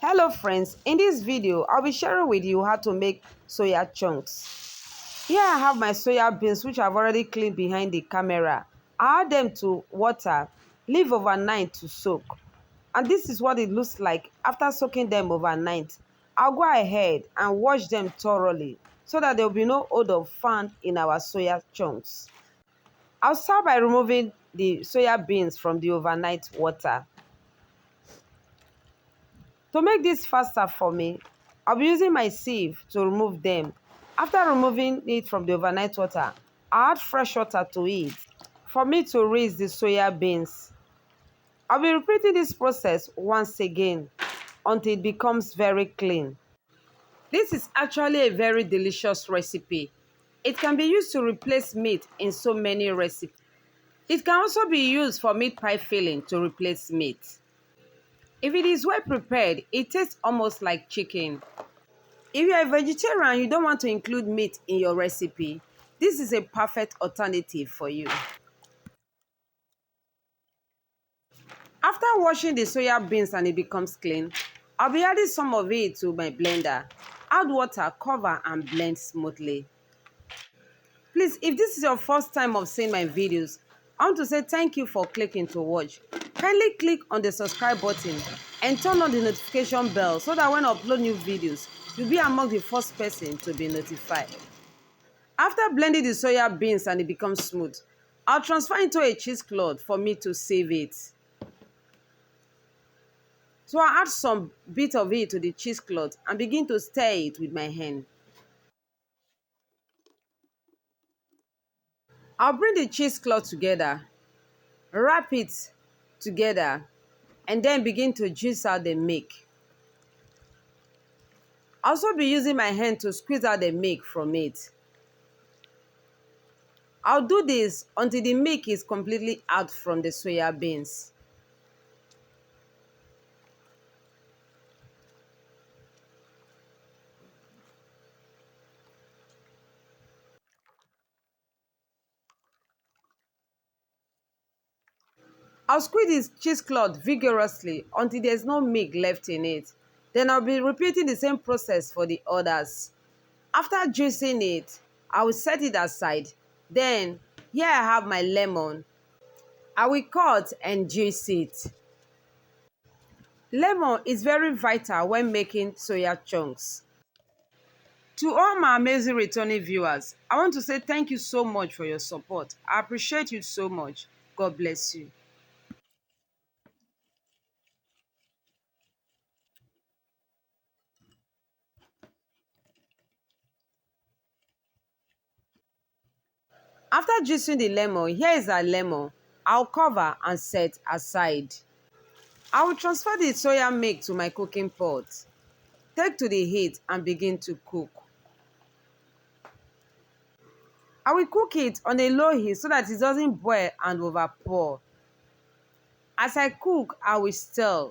Hello friends, in this video I'll be sharing with you how to make soya chunks. Here I have my soya beans which I've already cleaned behind the camera. I add them to water, leave overnight to soak. And this is what it looks like after soaking them overnight. I'll go ahead and wash them thoroughly so that there will be no odor found in our soya chunks. I'll start by removing the soya beans from the overnight water. To make this faster for me, I'll be using my sieve to remove them. After removing it from the overnight water, I add fresh water to it for me to rinse the soya beans. I'll be repeating this process once again until it becomes very clean. This is actually a very delicious recipe. It can be used to replace meat in so many recipes. It can also be used for meat pie filling to replace meat. If it is well prepared, it tastes almost like chicken. If you are a vegetarian and you don't want to include meat in your recipe, this is a perfect alternative for you. After washing the soya beans and it becomes clean, I'll be adding some of it to my blender. Add water, cover and blend smoothly. Please, if this is your first time of seeing my videos, I want to say thank you for clicking to watch. Kindly click on the subscribe button and turn on the notification bell so that when I upload new videos, you'll be among the first person to be notified. After blending the soya beans and it becomes smooth, I'll transfer into a cheesecloth for me to save it. So I'll add some bit of it to the cheesecloth and begin to stir it with my hand. I'll bring the cheesecloth together, wrap it together, and then begin to juice out the milk. I'll also be using my hand to squeeze out the milk from it. I'll do this until the milk is completely out from the soya beans. I'll squeeze the cheesecloth vigorously until there's no milk left in it. Then I'll be repeating the same process for the others. After juicing it, I will set it aside. Then, here I have my lemon. I will cut and juice it. Lemon is very vital when making soya chunks. To all my amazing returning viewers, I want to say thank you so much for your support. I appreciate you so much. God bless you. After juicing the lemon, here is our lemon. I'll cover and set aside. I will transfer the soya milk to my cooking pot. Take to the heat and begin to cook. I will cook it on a low heat so that it doesn't boil and overpour. As I cook, I will stir.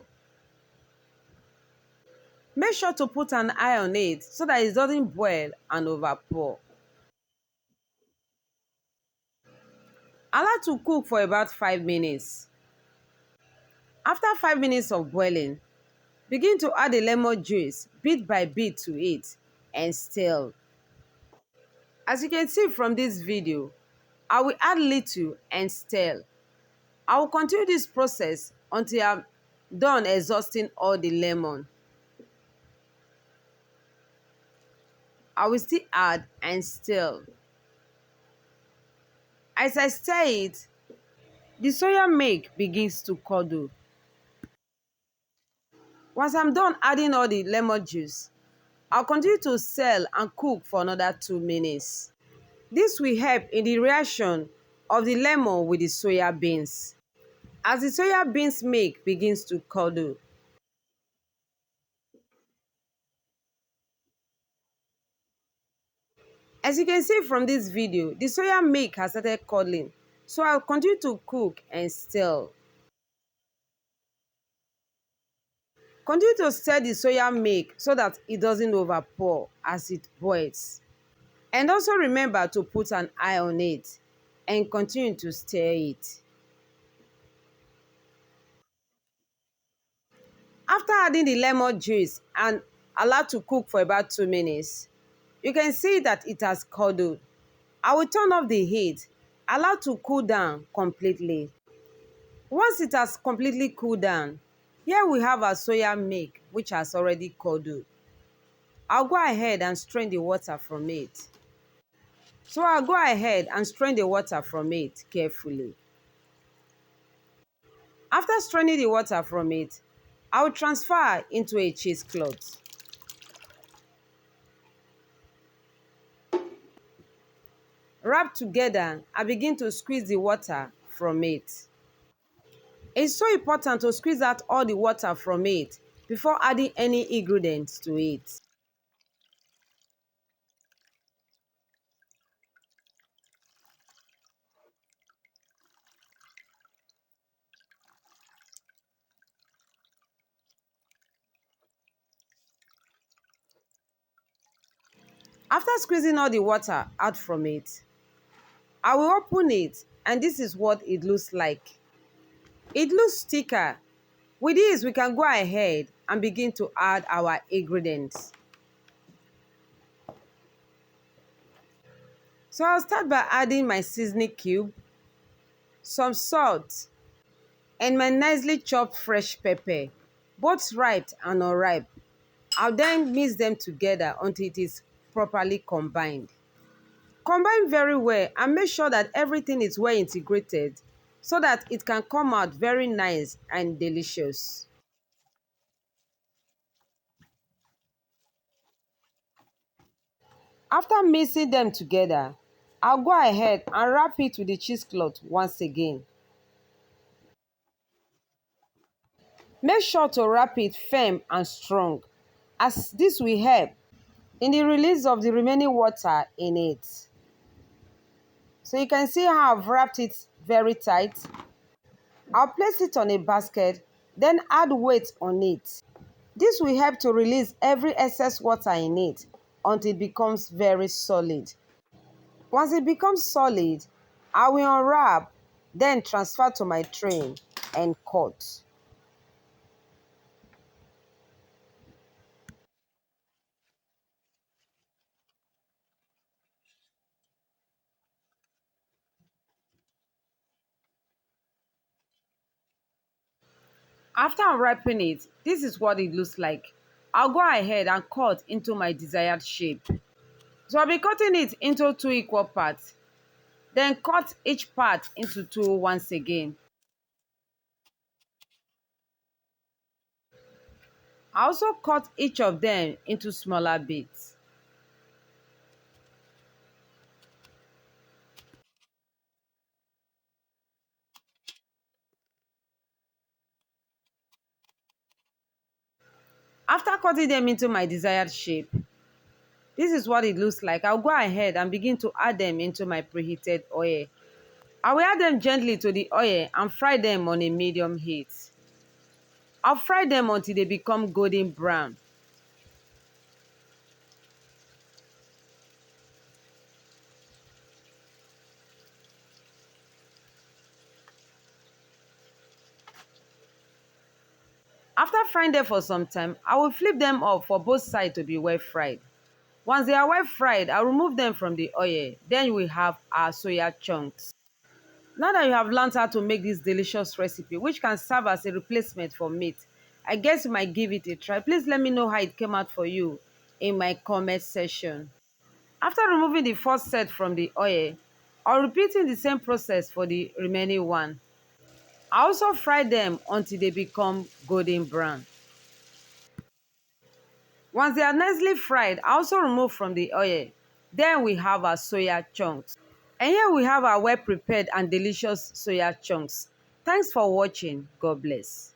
Make sure to put an eye on it so that it doesn't boil and overpour. Allow to cook for about 5 minutes. After 5 minutes of boiling, begin to add the lemon juice bit by bit to it and stir. As you can see from this video, I will add little and stir. I will continue this process until I'm done exhausting all the lemon. I will still add and stir. As I stir it, the soya milk begins to curdle. Once I'm done adding all the lemon juice, I'll continue to stir and cook for another 2 minutes. This will help in the reaction of the lemon with the soya beans. As the soya beans milk begins to curdle, as you can see from this video, the soya milk has started curdling. So I'll continue to cook and stir. Continue to stir the soya milk so that it doesn't overpour as it boils. And also remember to put an eye on it and continue to stir it. After adding the lemon juice and allow to cook for about 2 minutes, you can see that it has curdled. I will turn off the heat, allow to cool down completely. Once it has completely cooled down, here we have our soya milk which has already curdled. I'll go ahead and strain the water from it. So I'll go ahead and strain the water from it carefully. After straining the water from it, I will transfer into a cheesecloth. Wrap together and begin to squeeze the water from it. It's so important to squeeze out all the water from it before adding any ingredients to it. After squeezing all the water out from it, I will open it and this is what it looks like. It looks thicker. With this, we can go ahead and begin to add our ingredients. So I'll start by adding my seasoning cube, some salt, and my nicely chopped fresh pepper, both ripe and unripe. I'll then mix them together until it is properly combined. Combine very well and make sure that everything is well integrated so that it can come out very nice and delicious. After mixing them together, I'll go ahead and wrap it with the cheesecloth once again. Make sure to wrap it firm and strong, as this will help in the release of the remaining water in it. So you can see how I've wrapped it very tight. I'll place it on a basket, then add weight on it. This will help to release every excess water in it until it becomes very solid. Once it becomes solid, I will unwrap, then transfer to my tray and cut. After unwrapping it, this is what it looks like. I'll go ahead and cut into my desired shape. So I'll be cutting it into 2 equal parts. Then cut each part into 2 once again. I also cut each of them into smaller bits. After cutting them into my desired shape, this is what it looks like. I'll go ahead and begin to add them into my preheated oil. I will add them gently to the oil and fry them on a medium heat. I'll fry them until they become golden brown. After frying them for some time, I will flip them up for both sides to be well fried. Once they are well fried, I'll remove them from the oil. Then we have our soya chunks. Now that you have learned how to make this delicious recipe, which can serve as a replacement for meat, I guess you might give it a try. Please let me know how it came out for you in my comment section. After removing the first set from the oil, I'll repeating the same process for the remaining one. I also fry them until they become golden brown. Once they are nicely fried, I also remove from the oil. Then we have our soya chunks. And here we have our well prepared and delicious soya chunks. Thanks for watching. God bless.